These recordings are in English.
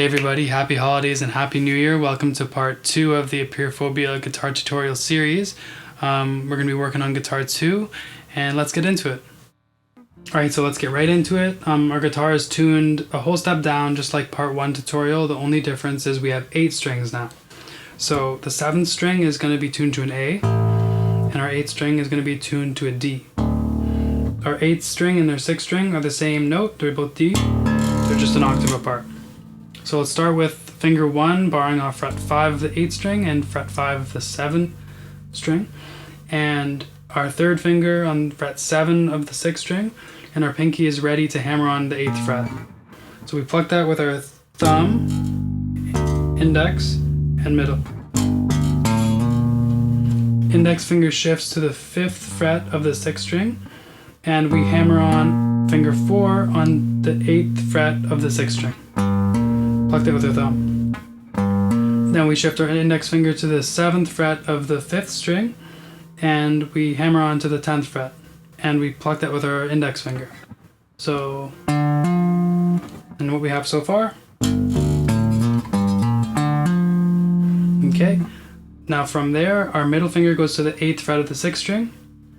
Hey everybody, happy holidays and happy new year. Welcome to part 2 of the Apeirophobia guitar tutorial series. We're going to be working on guitar 2 and let's get into it. Alright, so let's get right into it. Our guitar is tuned a whole step down just like part 1 tutorial. The only difference is we have 8 strings now. So the 7th string is going to be tuned to an A and our 8th string is going to be tuned to a D. Our 8th string and their 6th string are the same note, they're both D, they're just an octave apart. So let's start with finger 1 borrowing off fret 5 of the 8th string and fret 5 of the 7th string, and our 3rd finger on fret 7 of the 6th string, and our pinky is ready to hammer on the 8th fret. So we pluck that with our thumb, index, and middle. Index finger shifts to the 5th fret of the 6th string, and we hammer on finger 4 on the 8th fret of the 6th string. Pluck that with our thumb. Then we shift our index finger to the 7th fret of the 5th string and we hammer on to the 10th fret and we pluck that with our index finger. So, and what we have so far. Okay, now from there our middle finger goes to the 8th fret of the 6th string.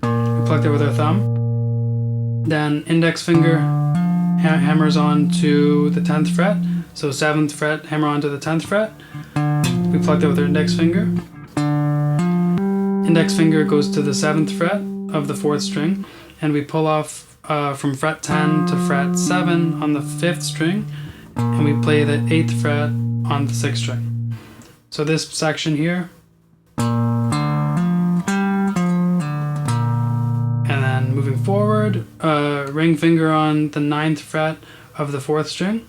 We pluck that with our thumb. Then index finger hammers on to the 10th fret. So 7th fret, hammer on to the 10th fret. We pluck that with our index finger. Index finger goes to the 7th fret of the 4th string, and we pull off from fret 10 to fret 7 on the 5th string, and we play the 8th fret on the 6th string. So this section here, and then moving forward, ring finger on the 9th fret of the 4th string.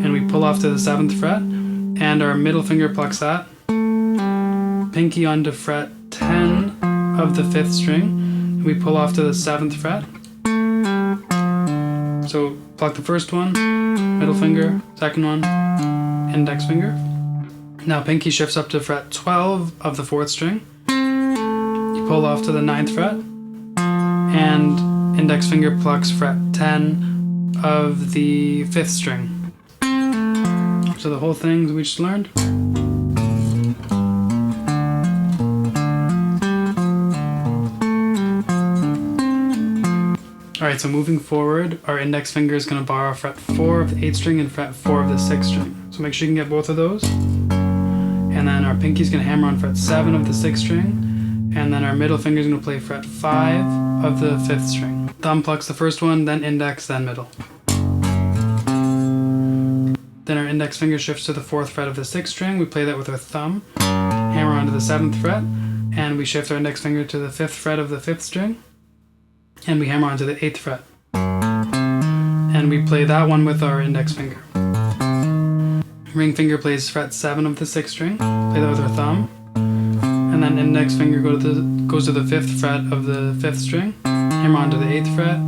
We pull off to the 7th fret, and our middle finger plucks that. Pinky onto fret 10 of the 5th string, and we pull off to the 7th fret. So pluck the first one, middle finger, second one, index finger. Now pinky shifts up to fret 12 of the 4th string. You pull off to the 9th fret, and index finger plucks fret 10 of the 5th string. So the whole thing we just learned. Alright, so moving forward, our index finger is going to borrow fret 4 of the 8th string and fret 4 of the 6th string. So make sure you can get both of those. And then our pinky is going to hammer on fret 7 of the 6th string. And then our middle finger is going to play fret 5 of the 5th string. Thumb plucks the first one, then index, then middle. Then our index finger shifts to the 4th fret of the 6th string. We play that with our thumb, hammer onto the 7th fret, and we shift our index finger to the 5th fret of the 5th string, and we hammer onto the 8th fret. And we play that one with our index finger. Ring finger plays fret 7 of the 6th string, play that with our thumb, and then index finger goes to the 5th fret of the 5th string, hammer onto the 8th fret,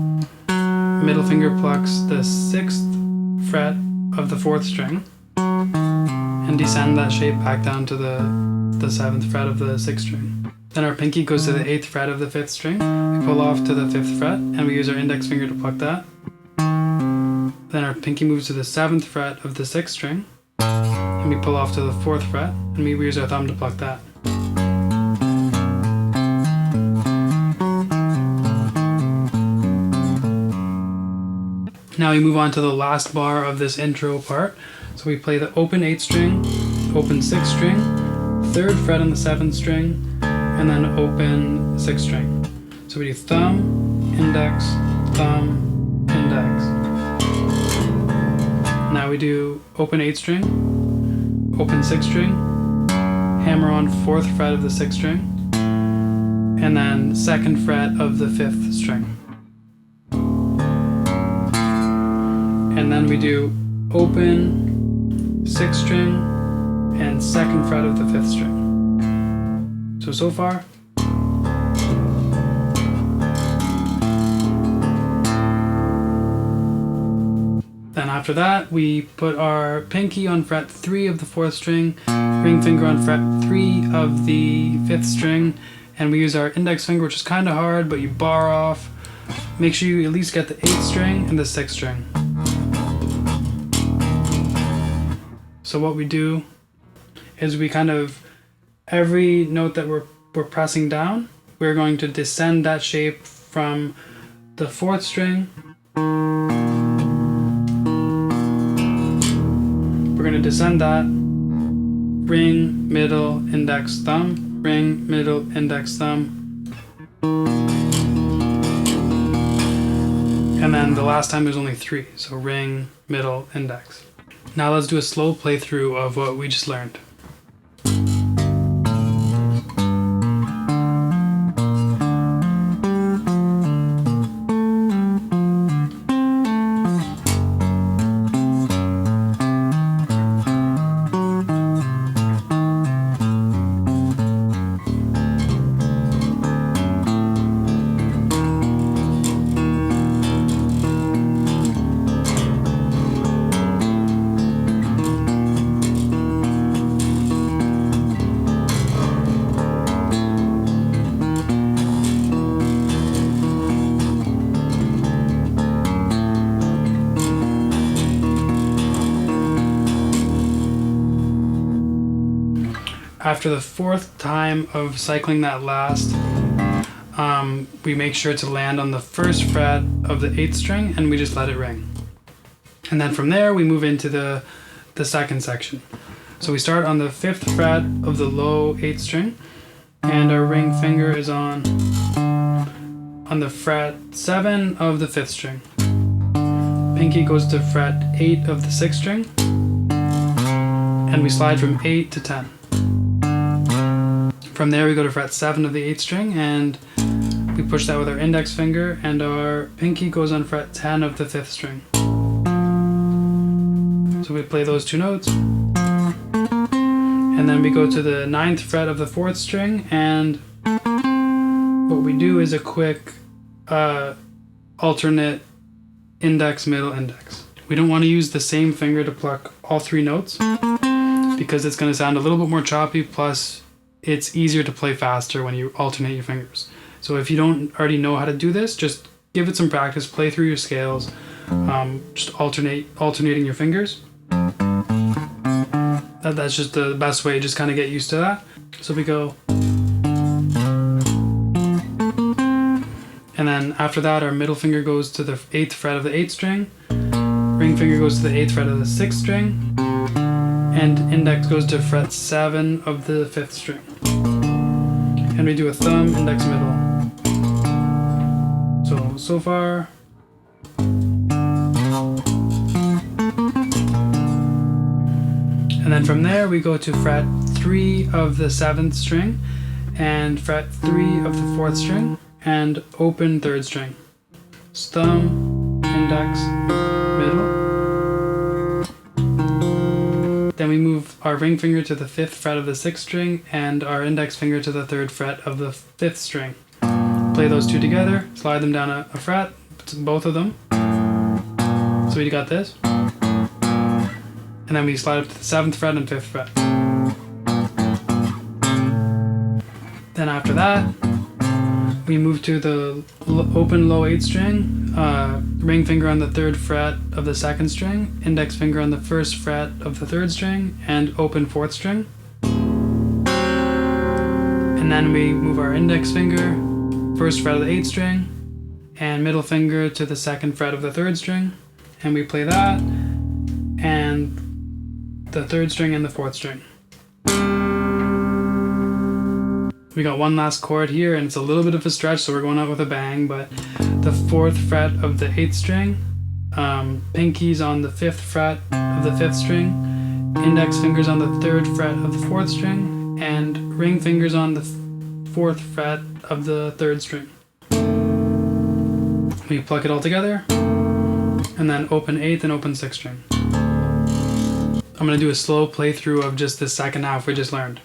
middle finger plucks the 6th fret of the 4th string and descend that shape back down to the 7th fret of the 6th string. Then our pinky goes to the 8th fret of the 5th string. We pull off to the 5th fret and we use our index finger to pluck that. Then our pinky moves to the 7th fret of the 6th string and we pull off to the 4th fret and we use our thumb to pluck that. Now we move on to the last bar of this intro part. So we play the open 8th string, open 6th string, 3rd fret on the 7th string, and then open 6th string. So we do thumb, index, index. Now we do open 8th string, open 6th string, hammer on 4th fret of the 6th string, and then 2nd fret of the 5th string. And then we do open 6th string and 2nd fret of the 5th string. So far. Then after that, we put our pinky on fret 3 of the 4th string, ring finger on fret 3 of the 5th string, and we use our index finger, which is kind of hard, but you bar off. Make sure you at least get the 8th string and the 6th string. So what we do is we kind of, every note that we're pressing down, we're going to descend that shape from the 4th string. We're going to descend that, ring, middle, index, thumb, ring, middle, index, thumb. And then the last time there's only 3, so ring, middle, index. Now let's do a slow playthrough of what we just learned. After the 4th time of cycling that last, we make sure to land on the 1st fret of the 8th string and we just let it ring. And then from there we move into the 2nd section. So we start on the 5th fret of the low 8th string and our ring finger is on the fret 7 of the 5th string. Pinky goes to fret 8 of the 6th string and we slide from 8 to 10. From there we go to fret 7 of the 8th string and we push that with our index finger and our pinky goes on fret 10 of the 5th string. So we play those 2 notes. And then we go to the 9th fret of the 4th string and what we do is a quick alternate index, middle, index. We don't want to use the same finger to pluck all 3 notes because it's going to sound a little bit more choppy, plus it's easier to play faster when you alternate your fingers. So if you don't already know how to do this, just give it some practice, play through your scales, just alternating your fingers. That's just the best way, just kind of get used to that. So we go. And then after that, our middle finger goes to the 8th fret of the 8th string, ring finger goes to the 8th fret of the 6th string, and index goes to fret 7 of the 5th string. And we do a thumb, index, middle. So far. And then from there we go to fret 3 of the 7th string and fret 3 of the 4th string and open 3rd string. Thumb, index, middle. Then we move our ring finger to the 5th fret of the 6th string and our index finger to the 3rd fret of the 5th string. Play those 2 together, slide them down a fret, both of them. So we got this. And then we slide up to the 7th fret and 5th fret. Then after that, we move to the open low 8th string, ring finger on the 3rd fret of the 2nd string, index finger on the 1st fret of the 3rd string, and open 4th string. And then we move our index finger, 1st fret of the 8th string, and middle finger to the 2nd fret of the 3rd string, and we play that, and the 3rd string and the 4th string. We got one last chord here, and it's a little bit of a stretch, so we're going out with a bang, but the 4th fret of the 8th string, pinkies on the 5th fret of the 5th string, index fingers on the 3rd fret of the 4th string, and ring fingers on the 4th fret of the 3rd string. We pluck it all together, and then open 8th and open 6th string. I'm going to do a slow playthrough of just the 2nd half we just learned.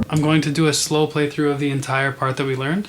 I'm going to do a slow playthrough of the entire part that we learned.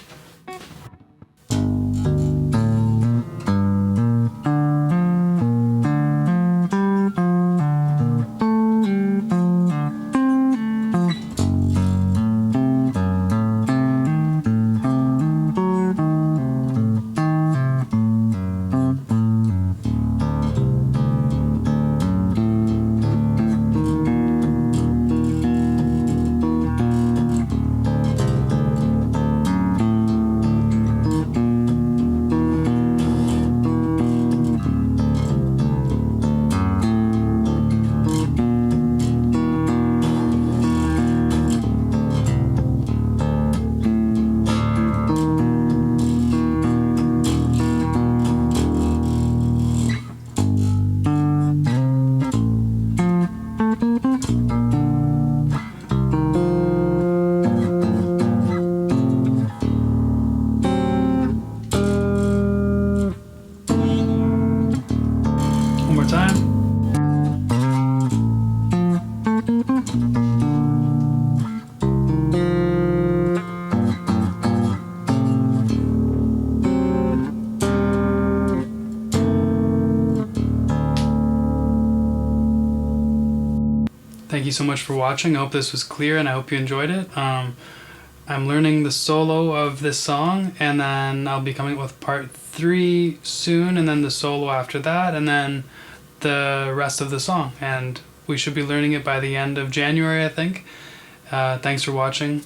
Thank you so much for watching. I hope this was clear and I hope you enjoyed it. I'm learning the solo of this song, and then I'll be coming up with part 3 soon, and then the solo after that, and then the rest of the song. And we should be learning it by the end of January, I think. Thanks for watching.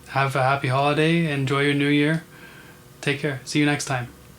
Have a happy holiday. Enjoy your new year. Take care. See you next time.